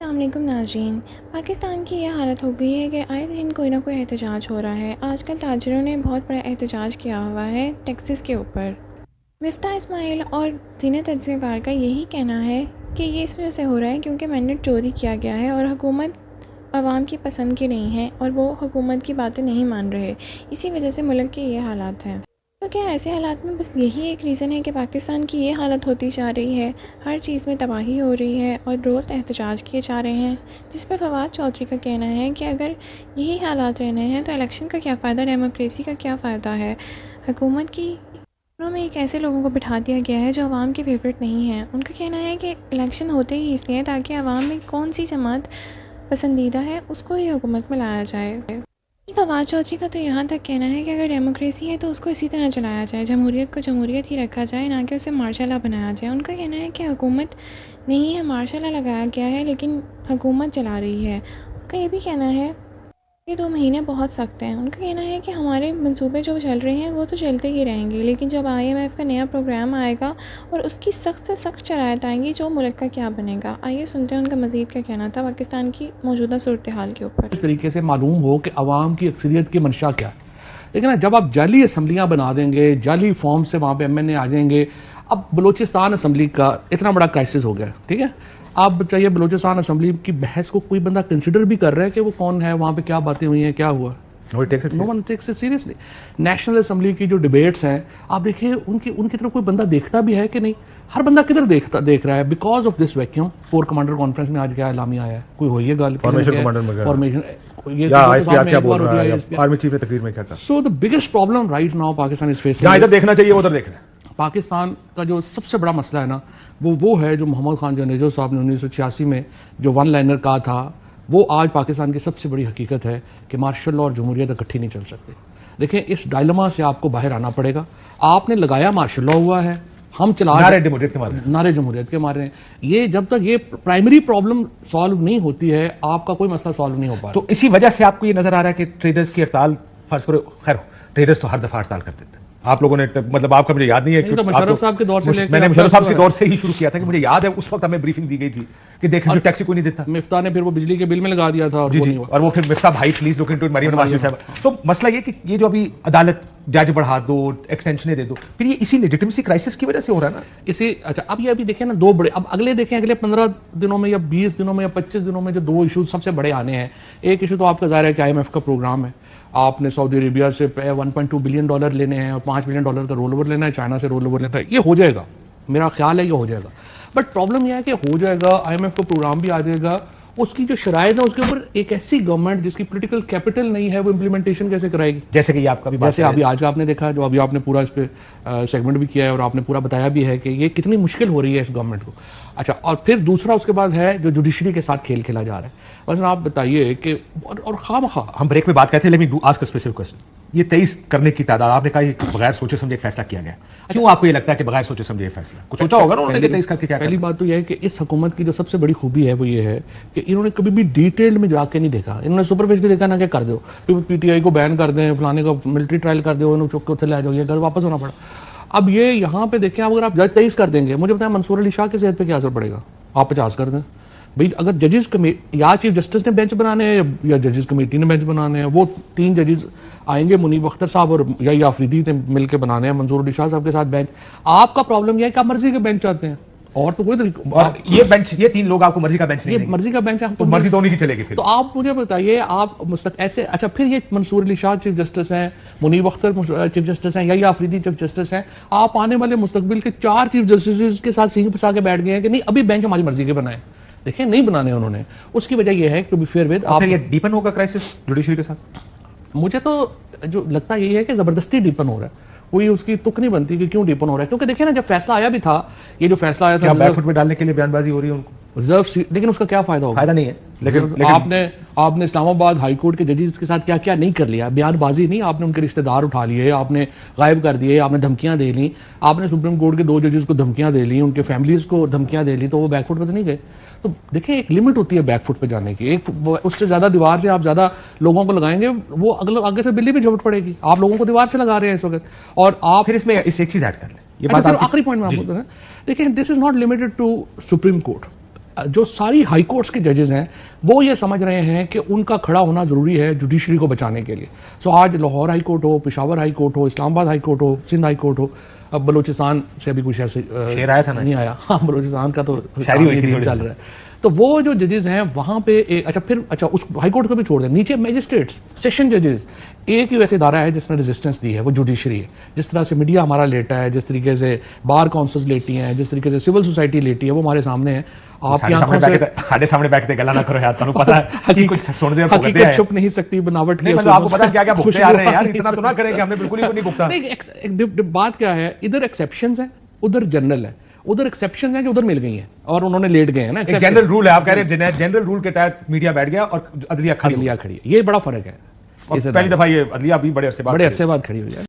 अस्सलामुअलैकुम नाज़रीन। पाकिस्तान की यह हालत हो गई है कि आए दिन कोई ना कोई एहतजाज हो रहा है। आजकल ताजिरों ने बहुत बड़ा एहतजाज किया हुआ है टैक्सेस के ऊपर। मिफ्ता इस्माइल और ज़ीनत अज़ीज़कार का यही कहना है कि ये इस वजह से हो रहा है क्योंकि मैंडेट चोरी किया गया है और हुकूमत आवाम की पसंद की नहीं है और वो हुकूमत की बातें नहीं मान रहे। इसी वजह से मुल्क के ये हालात हैं। तो क्या ऐसे हालात में बस यही एक रीज़न है कि पाकिस्तान की ये हालत होती जा रही है, हर चीज़ में तबाही हो रही है और रोज़ एहतजाज किए जा रहे हैं, जिस पर फवाद चौधरी का कहना है कि अगर यही हालात रहने हैं तो इलेक्शन का क्या फ़ायदा, डेमोक्रेसी का क्या फ़ायदा है। हुकूमत की में एक ऐसे लोगों को बिठा दिया गया है जो आवाम के फेवरेट नहीं हैं। उनका कहना है कि इलेक्शन होते ही इसलिए ताकि आवाम में कौन सी जमात पसंदीदा है उसको ही हुकूमत में लाया जाए। फवाद चौधरी का तो यहाँ तक कहना है कि अगर डेमोक्रेसी है तो उसको इसी तरह चलाया जाए, जमहूरियत को जमहूरियत ही रखा जाए, ना कि उसे मार्शल लॉ बनाया जाए। उनका कहना है कि हुकूमत नहीं है, मार्शल लॉ लगाया गया है लेकिन हुकूमत चला रही है। उनका ये भी कहना है कि 2 महीने बहुत सख्त हैं। उनका कहना है कि हमारे मंसूबे जो चल रहे हैं वो तो चलते ही रहेंगे, लेकिन जब IMF का नया प्रोग्राम आएगा और उसकी सख्त से सख्त शराइत आएंगी जो मुल्क का क्या बनेगा। आइए सुनते हैं उनका मज़ीद क्या कहना था पाकिस्तान की मौजूदा सूरत हाल के ऊपर। इस तरीके से मालूम हो कि अवाम की अक्सरियत की मंशा क्या है। लेकिन जब आप जाली असम्बलियाँ बना देंगे, जाली फॉर्म से वहाँ पे MNA आ जाएंगे। अब बलूचिस्तान असम्बली का इतना बड़ा क्राइसिस हो गया, ठीक है। आप चाहिए बलूचिस्तान असम्बली की बहस को कोई बंदा कंसिडर भी कर रहा है कि वो कौन है, वहाँ पे क्या बातें हुई हैं, क्या हुआ। No one takes it seriously. National assembly की जो डिबेट्स हैं, आप देखिए उनकी तरफ कोई बंदा देखता भी है कि नहीं। हर बंदा किधर देख रहा है। Because of this vacuum core commander conference में आज क्या एलामी आया है, कोई हुई है गल फॉर्मेशन आर्मी चीफ ने तकरीर में क्या कहा। So the biggest problem right now Pakistan is facing, इधर देखना चाहिए उधर देख रहे हैं। पाकिस्तान का जो सबसे बड़ा मसला है ना, वो है जो मोहम्मद खान जनेजो साहब ने 1986 में जो वन लाइनर कहा था, वो आज पाकिस्तान की सबसे बड़ी हकीकत है कि मार्शल लॉ और जमहूरियत इकट्ठी नहीं चल सकती। देखें, इस डायलमा से आपको बाहर आना पड़ेगा। आपने लगाया मार्शल लॉ हुआ है, हम चला नारे जमहूरियत के मारे, नारे जमहूरियत के मारे हैं। ये जब तक ये प्राइमरी प्रॉब्लम सॉल्व नहीं होती है, आपका कोई मसला सॉल्व नहीं हो पा रहा। तो इसी वजह से आपको ये नजर आ रहा है कि ट्रेडर्स की हड़ताल, फर्ज करो, खैर ट्रेडर्स तो हर दफा हड़ताल करते थे। आप लोगों ने, मतलब आपका मुझे याद नहीं है कि तो मुशर्रफ साहब के दौर से लेकर मैंने मुशर्रफ साहब के दौर से ही शुरू किया था कि मुझे याद है उस वक्त हमें ब्रीफिंग दी गई थी कि देखें जो टैक्सी कोई नहीं देता। मिफ्ता ने फिर वो बिजली के बिल में लगा दिया था और जी जी, और वो फिर मिफ्ता भाई please look into it, Maryam Nawaz साहब। तो मसला ये कि ये जो अभी अदालत जज बढ़ा दो, एक्सटेंशन दे दो, फिर ये इसी लेजिटिमेसी क्राइसिस की वजह से हो रहा है ना इसी। अच्छा, अब ये अभी देखें ना, दो बड़े, अब अगले देखें अगले 15 दिनों में या 20 दिनों में या 25 दिनों में जो 2 इशूज सबसे बड़े आने हैं। एक इशू तो आपका जाहिर है कि IMF का प्रोग्राम है। आपने सऊदी अरेबिया से $1.2 बिलियन लेने हैं और $5 बिलियन का रोल ओवर लेना है, चाइना से रोल ओवर लेना है। ये हो जाएगा, मेरा ख्याल है ये हो जाएगा। बट प्रॉब्लम यह है कि हो जाएगा, IMF का प्रोग्राम भी आ जाएगा, उसकी जो शराइत है उसके ऊपर एक ऐसी गवर्नमेंट जिसकी पॉलिटिकल कैपिटल नहीं है, वो इम्प्लीमेंटेशन कैसे कराएगी। जैसे कि आपका भी, जैसे अभी आज आपने देखा, जो अभी आपने पूरा इस पर सेगमेंट भी किया है और आपने पूरा बताया भी है कि ये कितनी मुश्किल हो रही है इस गवर्नमेंट को। अच्छा, और फिर दूसरा उसके बाद है जो जुडिशरी के साथ खेल खेला जा रहा है। बस आप बताइए कि और खामखा हम ब्रेक में बात करते हैं, लेकिन आस्क अ स्पेसिफिक क्वेश्चन। ये 23 करने की तादाद, आपने कहा कि बगैर सोचे समझे एक फैसला किया गया। क्यों आपको ये लगता है कि बगैर सोचे समझे फैसला कुछ सोचा होगा ना उन्होंने कि 23 करके क्या? पहली बात तो यह है कि इस हुकूमत की जो सबसे बड़ी खूबी है वो ये है कि इन्होंने कभी भी डिटेल्ड में जाके नहीं देखा। इन्होंने सुपरफिशियली देखा ना कि कर दो, PTI को बैन कर दें, फलाने को मिलिट्री ट्रायल कर दो, उन्हें चुप के उठे ले जाओ, ये घर वापस होना पड़ा। अब ये यहाँ पे देखें, अगर आप 23 कर देंगे, मुझे बताया मंसूर अली शाह की सेहत पे क्या असर पड़ेगा। आप 50 कर दें भाई, अगर जजेस कमेटी या चीफ जस्टिस ने बेंच बनाने हैं या जजेस कमेटी ने बेंच बनाने हैं, वो 3 जजेस आएंगे, मुनीब अख्तर साहब और या आफरीदी ने मिलकर बनाने हैं मंसूर अली शाह साहब के साथ बेंच। आपका प्रॉब्लम यह है कि आप मर्जी के बेंच चाहते हैं और तो कोई तरीका, और ये बेंच, ये 3 लोग आपको मर्जी का बेंच नहीं, मर्जी का बेंच है तो मर्जी तो नहीं की चलेगी फिर। तो आप मुझे बताइए, आप ऐसे, अच्छा फिर ये मंसूर अली शाह चीफ जस्टिस हैं, मुनीब अख्तर चीफ जस्टिस हैं या आफरीदी चीफ जस्टिस हैं। आप आने वाले मुस्तकबिल के 4 चीफ जस्टिस के साथ सींग फंसा के बैठ गए हैं कि नहीं अभी बेंच हमारी मर्जी के बनाए। देखिए, नहीं बनाने उन्होंने। उसकी वजह यह है कि फेयर विद आप, ये डीपन होगा क्राइसिस जुडिशरी के साथ। मुझे तो जो लगता यही है कि जबरदस्ती डीपन हो रहा है, कोई उसकी तुक नहीं बनती कि क्यों डीपन हो रहा है। क्योंकि देखिए ना, जब फैसला आया भी था, ये जो फैसला आया था बैकफुट में डालने के लिए बयानबाजी हो रही है उनको, रिजर्व सीट, लेकिन उसका क्या फायदा होगा? फायदा नहीं है। लेकिन आपने इस्लामाबाद हाई कोर्ट के जजेस के साथ क्या क्या नहीं कर लिया। बयानबाजी नहीं, आपने उनके रिश्तेदार उठा लिए, आपने गायब कर दिए, आपने धमकियां दे ली, आपने सुप्रीम कोर्ट के 2 जजेस को धमकियां दे ली, उनके फैमिलीज को धमकियां दे ली, तो वो बैकफुट पे तो नहीं गए। तो देखिए, एक लिमिट होती है बैकफुट पे जाने की। एक उससे ज्यादा दीवार से आप ज्यादा लोगों को लगाएंगे, वो आगे से बिल्ली भी झपट पड़ेगी। आप लोगों को दीवार से लगा रहे हैं इस वक्त। और आप फिर इसमें एक चीज ऐड कर लें, ये बात आखिरी पॉइंट में आप बोलते हैं। देखिए, this is not limited to supreme court. जो सारी हाई कोर्ट्स के जजेस हैं वो ये समझ रहे हैं कि उनका खड़ा होना ज़रूरी है जुडिशरी को बचाने के लिए। सो आज लाहौर हाई कोर्ट हो, पेशावर हाई कोर्ट हो, इस्लामाबाद हाई कोर्ट हो, सिंध हाई कोर्ट हो, अब बलूचिस्तान से अभी कुछ ऐसे शेर आया था ना? नहीं आया। हाँ, बलूचिस्तान का तो शायरी हुई थी चल रहा है। तो वो जो जजेस हैं वहाँ पे अच्छा उस हाई कोर्ट को भी छोड़ दें, नीचे मैजिस्ट्रेट्स, सेशन जजेस, एक ही वैसे इदारा है जिसने रेजिस्टेंस दी है, वो जुडिशरी है। जिस तरह से मीडिया हमारा लेटा है, जिस तरीके से बार काउंसिल्स लेटी हैं, जिस तरीके से सिविल सोसाइटी लेटी है, वो हमारे सामने है। आपकी आंखों से साढ़े सामने बैठ के गला ना करो यार, तुम पता है कि कुछ सुन दे हकीकत छुप नहीं सकती बनावट की। मतलब आपको पता क्या क्या भुगते आ रहे हैं यार, इतना तो ना करें कि हमने बिल्कुल ही नहीं भुगता। नहीं, बात क्या है, इधर एक्सेप्शंस हैं, उधर जनरल है। उधर एक्सेप्शंस हैं जो उधर मिल गई हैं और उन्होंने लेट गए हैं ना। जनरल रूल है, आप कह रहे हैं जनरल रूल के तहत मीडिया बैठ गया और अदलिया खड़ी खड़ी है, ये बड़ा फर्क है। पहली दफा ये अदलिया भी बड़े अरसे बाद खड़ी हुई है।